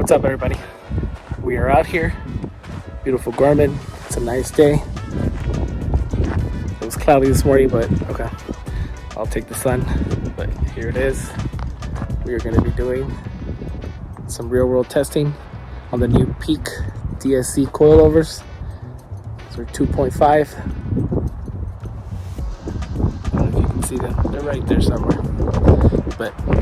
What's up, everybody? We are out here, beautiful Gorman. It's a nice day. It was cloudy this morning, but okay, I'll take the sun. But here it is. We are going to be doing some real-world testing on the new Peak DSC Coilovers. These are 2.5. I don't know if you can see them. They're right there somewhere. But I'm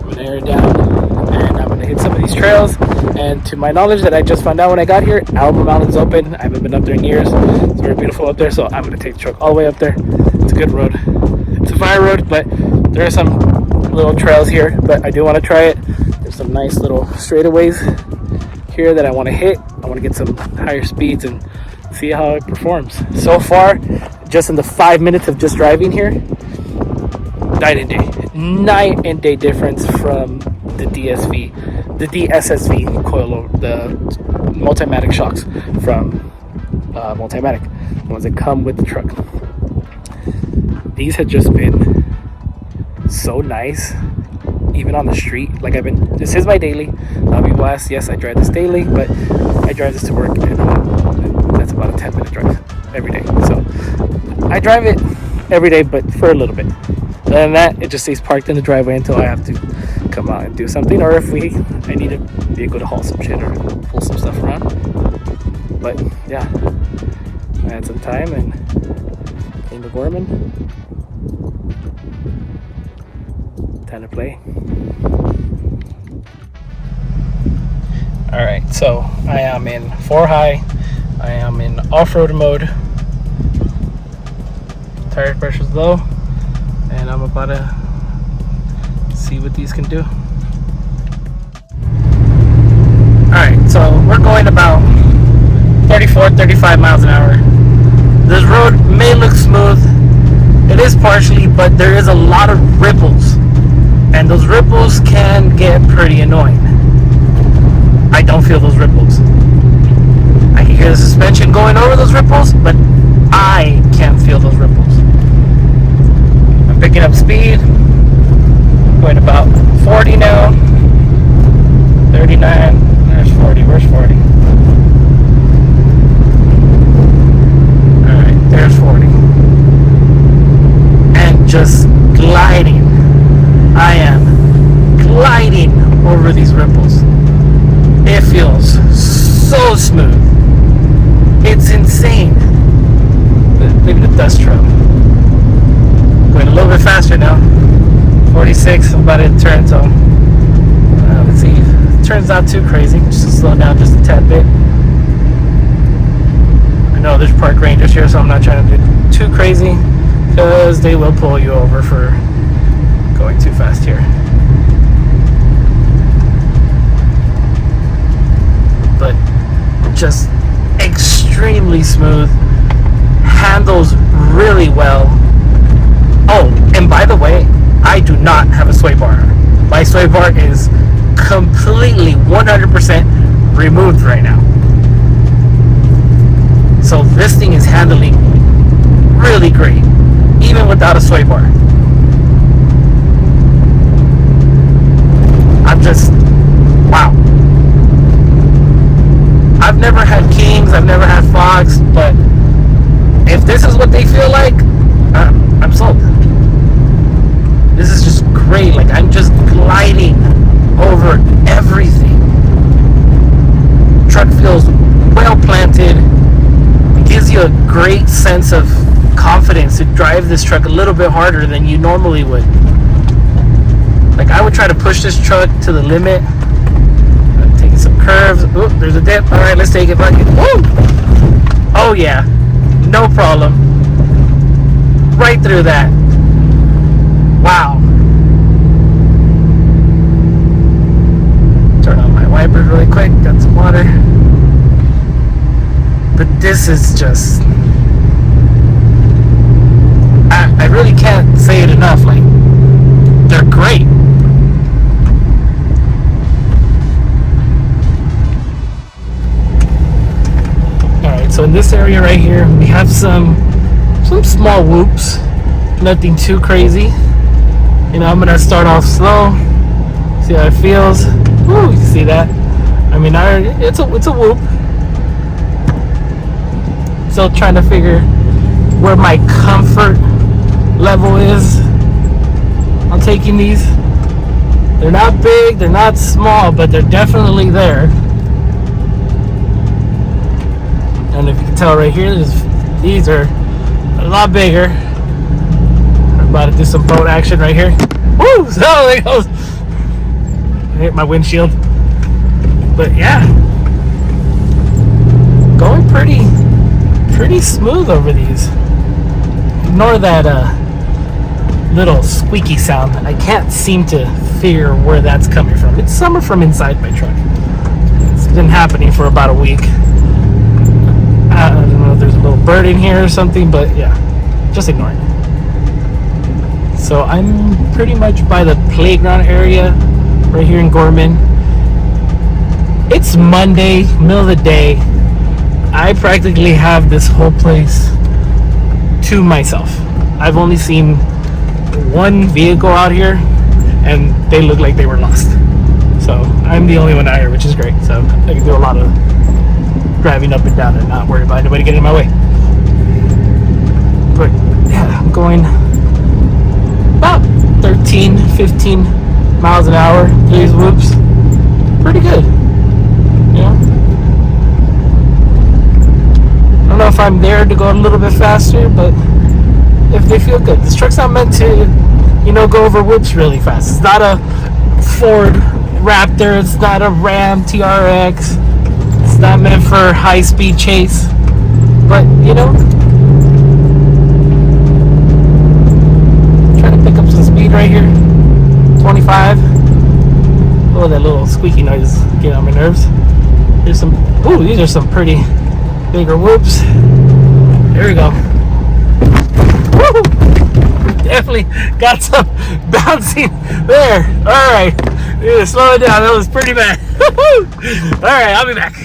going to air it down. And I'm going to hit some of these trails. And to my knowledge that I just found out when I got here, Alma Mountain's open. I haven't been up there in years. It's very beautiful up there, so I'm going to take the truck all the way up there. It's a good road. It's a fire road, but there are some little trails here, but I do want to try it. There's some nice little straightaways here that I want to hit. I want to get some higher speeds and see how it performs. So far, just in the 5 minutes of just driving here, night and day difference from the DSSV coilover, the Multimatic shocks from Multimatic, the ones that come with the truck. These have just been so nice, even on the street. Like this is my daily. People ask, yes, I drive this daily, but I drive this to work, and that's about a 10-minute drive every day. So I drive it every day, but for a little bit. Other than that, it just stays parked in the driveway until I have to come out and do something, or if I need a vehicle to haul some shit or pull some stuff around. But yeah, I had some time and came to Gorman. Time to play. Alright, so I am in 4 high. I am in off-road mode. Tire pressure's low. And I'm about to see what these can do. Alright, so we're going about 34, 35 miles an hour. This road may look smooth. It is partially, but there is a lot of ripples. And those ripples can get pretty annoying. I don't feel those ripples. I can hear the suspension going over those ripples, but I can't feel those ripples. I'm picking up speed. Going about 40 now. 39. There's 40. Where's 40? Alright, there's 40. And just gliding. I am gliding over these ripples. It feels so smooth. It's insane. Maybe the dust trail. Going a little bit faster now. 46, I'm about to turn, so let's see. It turns out too crazy. Just to slow down just a tad bit. I know there's park rangers here, so I'm not trying to do too crazy, because they will pull you over for going too fast here. But just extremely smooth. Handles really well. Oh, and by the way, I do not have a sway bar. My sway bar is completely 100% removed right now. So this thing is handling really great, even without a sway bar. I'm just, wow. I've never had Kings, I've never had Fox, but if this is what they feel like, I'm sold. This is just great. Like, I'm just gliding over everything. Truck feels well planted. It gives you a great sense of confidence to drive this truck a little bit harder than you normally would. Like, I would try to push this truck to the limit. I'm taking some curves. Oop, there's a dip. All right, let's take it back. Woo! Oh yeah, no problem. Right through that. Wow. Turn on my wipers really quick. Got some water. But this is just, I really can't say it enough. Like, they're great. Alright, so in this area right here, we have some small whoops. Nothing too crazy. You know, I'm gonna start off slow, see how it feels. Woo, you see that? I mean, it's a whoop. Still trying to figure where my comfort level is on taking these. They're not big, they're not small, but they're definitely there. And if you can tell right here, these are a lot bigger. I'm about to do some boat action right here. Woo! So there it goes. I hit my windshield. But yeah, going pretty smooth over these. Ignore that little squeaky sound. I can't seem to figure where that's coming from. It's somewhere from inside my truck. It's been happening for about a week. I don't know if there's a little bird in here or something, but yeah, just ignore it. So I'm pretty much by the playground area right here in Gorman. It's Monday, middle of the day. I practically have this whole place to myself. I've only seen one vehicle out here, and they look like they were lost. So I'm the only one out here, which is great. So I can do a lot of driving up and down and not worry about anybody getting in my way. But yeah, I'm going about 13, 15 miles an hour. These whoops, pretty good. You know, I don't know if I'm there to go a little bit faster, but if they feel good. This truck's not meant to, you know, go over whoops really fast. It's not a Ford Raptor. It's not a Ram TRX. It's not meant for high-speed chase. But, you know, trying to pick up some speed right here. 25. Oh, that little squeaky noise is getting on my nerves. Here's some, ooh, these are some pretty bigger whoops. There we go. Woo! Definitely got some bouncing there. All right, yeah, slow it down. That was pretty bad. All right, I'll be back.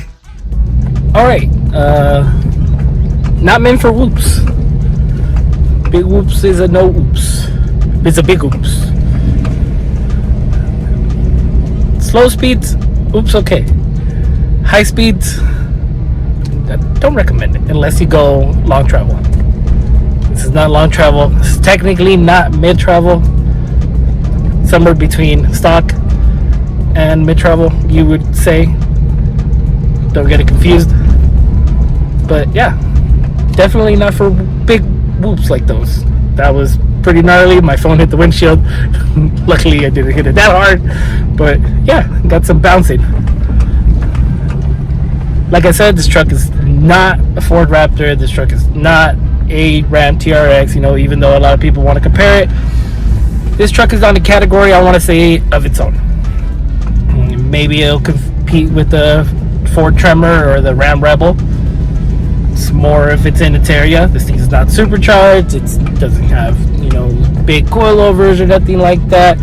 All right, not meant for whoops. Big whoops is a no whoops. It's a big whoops. Slow speeds, oops, okay. High speeds, don't recommend it unless you go long travel. This is not long travel. This is technically not mid travel. Somewhere between stock and mid travel, you would say. Don't get it confused. But yeah, definitely not for big whoops like those. That was pretty gnarly. My phone hit the windshield. Luckily, I didn't hit it that hard. But yeah, got some bouncing. Like I said, this truck is not a Ford Raptor. This truck is not a Ram TRX, you know, even though a lot of people want to compare it. This truck is on the category, I want to say, of its own. Maybe it'll compete with the Ford Tremor or the Ram Rebel. It's more if it's in its area. This thing is not supercharged. It doesn't have, you know, big coilovers or nothing like that.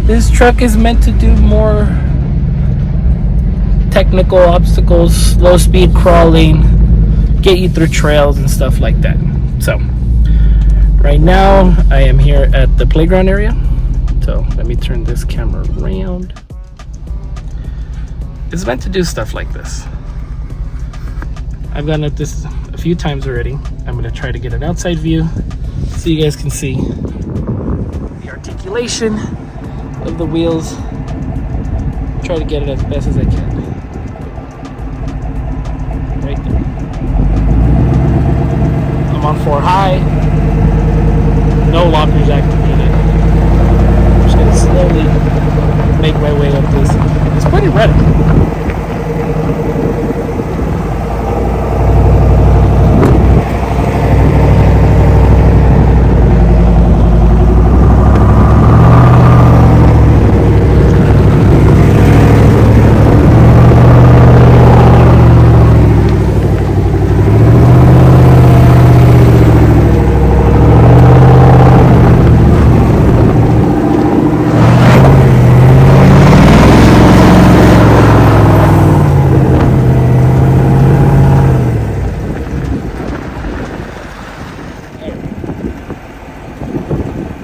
This truck is meant to do more technical obstacles, slow speed crawling, get you through trails and stuff like that. So right now I am here at the playground area. So let me turn this camera around. It's meant to do stuff like this. I've gone at this a few times already. I'm going to try to get an outside view so you guys can see the articulation of the wheels. Try to get it as best as I can. Right there. I'm on 4 high. No lockers activated. I'm just going to slowly make my way up this. It's pretty radical.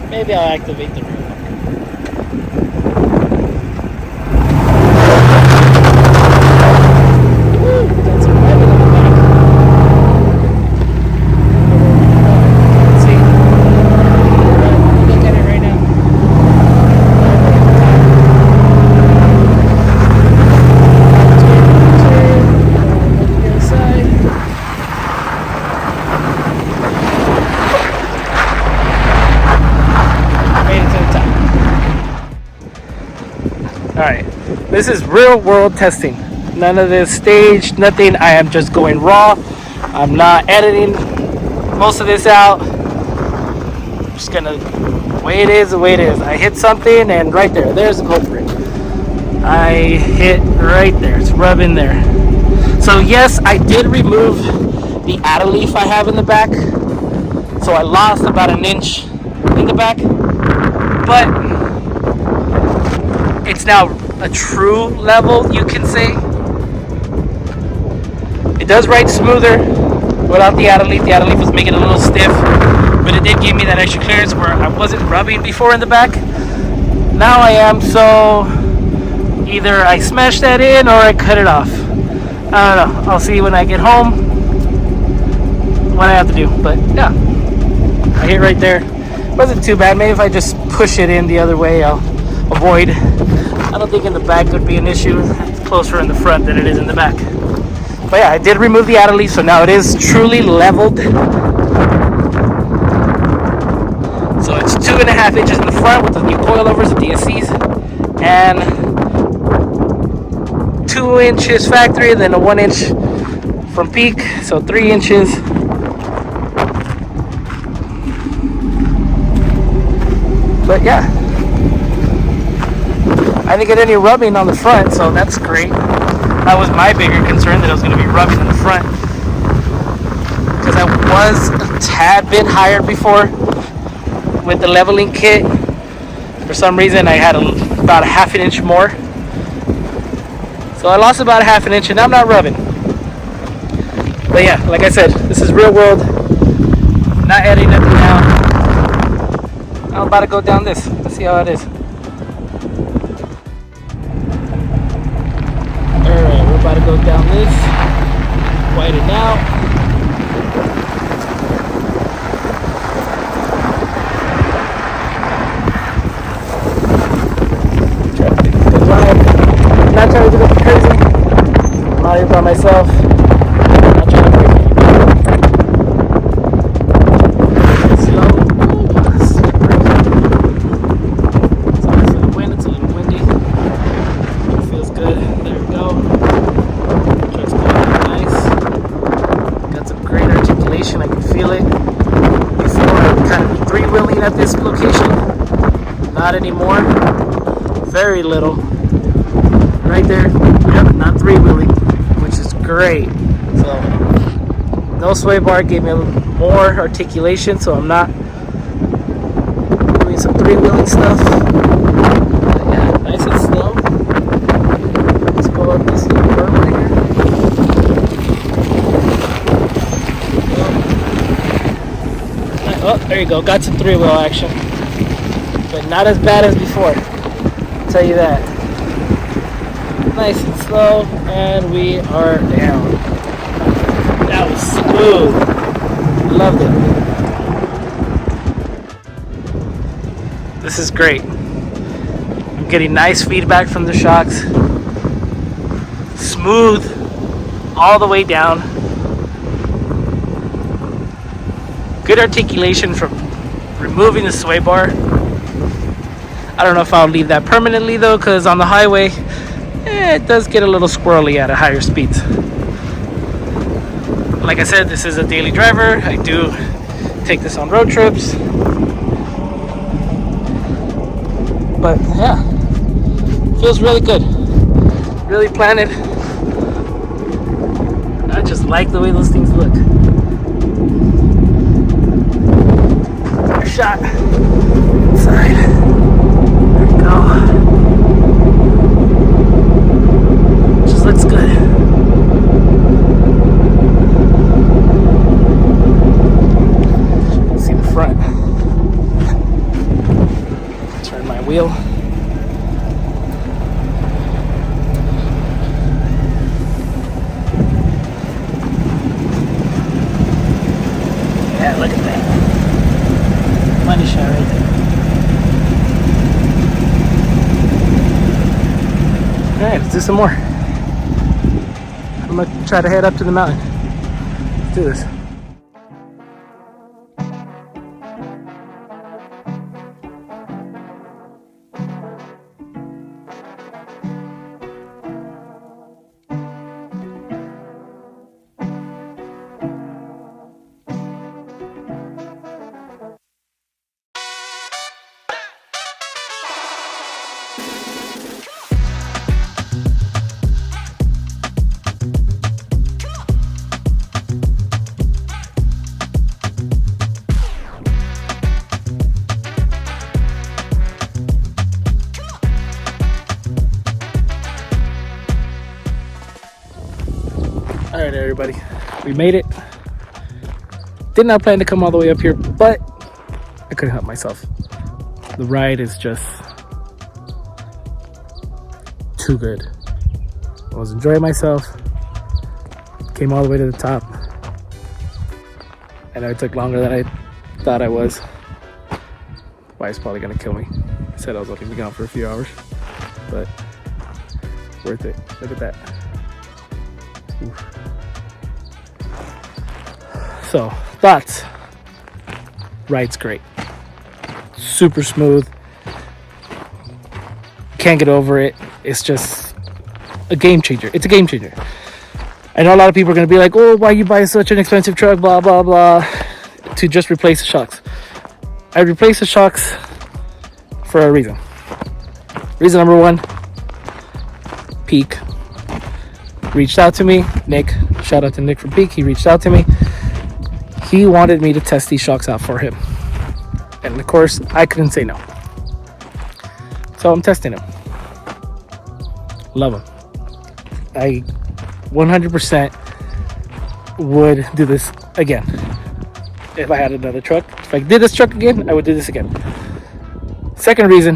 Maybe I'll activate the rear lock. This is real world testing. None of this staged, nothing. I am just going raw. I'm not editing most of this out. I'm just gonna, the way it is, the way it is. I hit something and right there's the culprit. I hit right there, it's rubbing there. So yes, I did remove the add leaf I have in the back. So I lost about an inch in the back. But it's now a true level, you can say. It does ride smoother without the add leaf. The add leaf was making it a little stiff, but it did give me that extra clearance where I wasn't rubbing before in the back. Now I am, so either I smash that in or I cut it off. I don't know. I'll see when I get home what I have to do. But yeah, I hit right there. Wasn't too bad. Maybe if I just push it in the other way, I'll avoid. I don't think in the back would be an issue. It's closer in the front than it is in the back. But yeah, I did remove the add leaf, so now it is truly leveled. So it's 2.5 inches in the front with the new coilovers, the DSCs, and 2 inches factory, and then a 1 inch from peak, so 3 inches. But yeah, I didn't get any rubbing on the front, so that's great. That was my bigger concern, that I was going to be rubbing in the front, because I was a tad bit higher before with the leveling kit. For some reason I had about a half an inch more, so I lost about a half an inch, and I'm not rubbing. But yeah, like I said, this is real world, not editing nothing now. I'm about to go down this. Let's see how it is. Alright, we're about to go down this. White it out. Try to get a good ride. I'm not trying to do nothing crazy. I'm out here by myself. I'm not trying to break anybody. Slow. I can feel it. Before I would kind of be three-wheeling at this location. Not anymore. Very little. Right there. Yep, not three-wheeling, which is great. So, no sway bar gave me a little more articulation, so I'm not doing some three-wheeling stuff. But yeah, nice and slow. Let's go up this little berm right here. Oh, there you go. Got some three-wheel action. But not as bad as before. I'll tell you that. Nice and slow. And we are down. That was smooth. Loved it. This is great. I'm getting nice feedback from the shocks. Smooth all the way down. Good articulation from removing the sway bar. I don't know if I'll leave that permanently though, because on the highway, it does get a little squirrely at higher speeds. Like I said, this is a daily driver. I do take this on road trips. But yeah, feels really good. Really planted. I just like the way those things look. Shot inside. There we go. Just looks good. See the front. Turn my wheel. Yeah, look at that. Money shot right there. Alright, let's do some more. I'm gonna try to head up to the mountain. Let's do this. All right, everybody, we made it. Did not plan to come all the way up here, but I couldn't help myself. The ride is just too good. I was enjoying myself. Came all the way to the top. I know it took longer than I thought I was. Wife's probably gonna kill me. I said I was only gonna be gone for a few hours, but worth it. Look at that. Oof. So, thoughts. Ride's great. Super smooth. Can't get over it. It's just a game changer. It's a game changer. I know a lot of people are going to be like, oh, why you buy such an expensive truck, blah, blah, blah, to just replace the shocks. I replaced the shocks for a reason. Reason number one, Peak reached out to me. Nick, shout out to Nick from Peak. He reached out to me. He wanted me to test these shocks out for him. And of course, I couldn't say no. So I'm testing them. Love them. I 100% would do this again. If I had another truck. If I did this truck again, I would do this again. Second reason,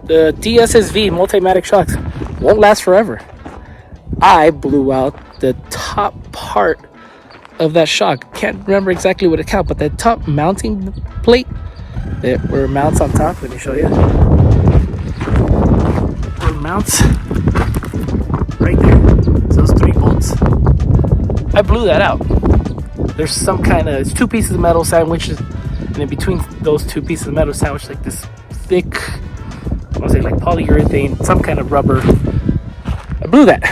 the DSSV Multimatic shocks won't last forever. I blew out the top part of that shock. Can't remember exactly what it count, but that top mounting plate that where it mounts on top, let me show you. Where it mounts right there. Those 3 bolts. I blew that out. There's some kind of, it's 2 pieces of metal sandwiched, and in between those 2 pieces of metal sandwiched like this thick, I want to say like polyurethane, some kind of rubber. I blew that,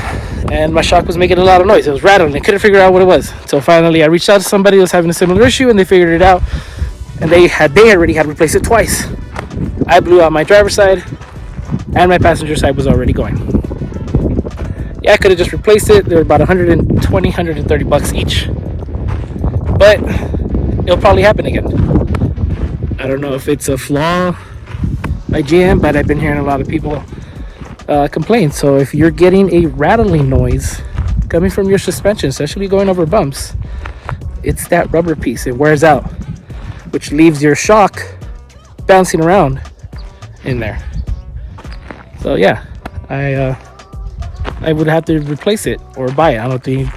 and my shock was making a lot of noise. It was rattling. I couldn't figure out what it was. So finally, I reached out to somebody who was having a similar issue, and they figured it out. And they already had replaced it twice. I blew out my driver's side, and my passenger side was already going. Yeah, I could have just replaced it. They were about $120, $130 each. But it'll probably happen again. I don't know if it's a flaw by GM, but I've been hearing a lot of people complain. So if you're getting a rattling noise coming from your suspension, especially going over bumps, it's that rubber piece. It wears out, which leaves your shock bouncing around in there. So yeah, I would have to replace it or buy it. I don't think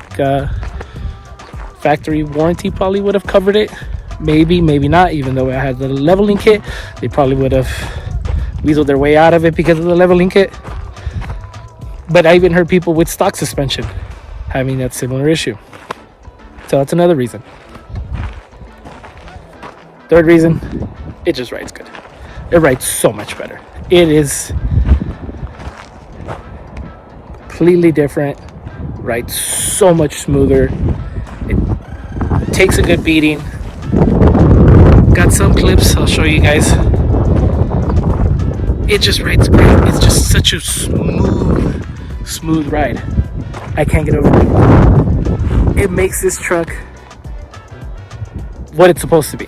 factory warranty probably would have covered it. Maybe, maybe not. Even though I had the leveling kit, they probably would have weaseled their way out of it because of the leveling kit. But I even heard people with stock suspension having that similar issue. So that's another reason. Third reason, it just rides good. It rides so much better. It is completely different. Rides so much smoother. It takes a good beating. Got some clips, I'll show you guys. It just rides great. It's just such a smooth ride. I can't get over it. It makes this truck what it's supposed to be.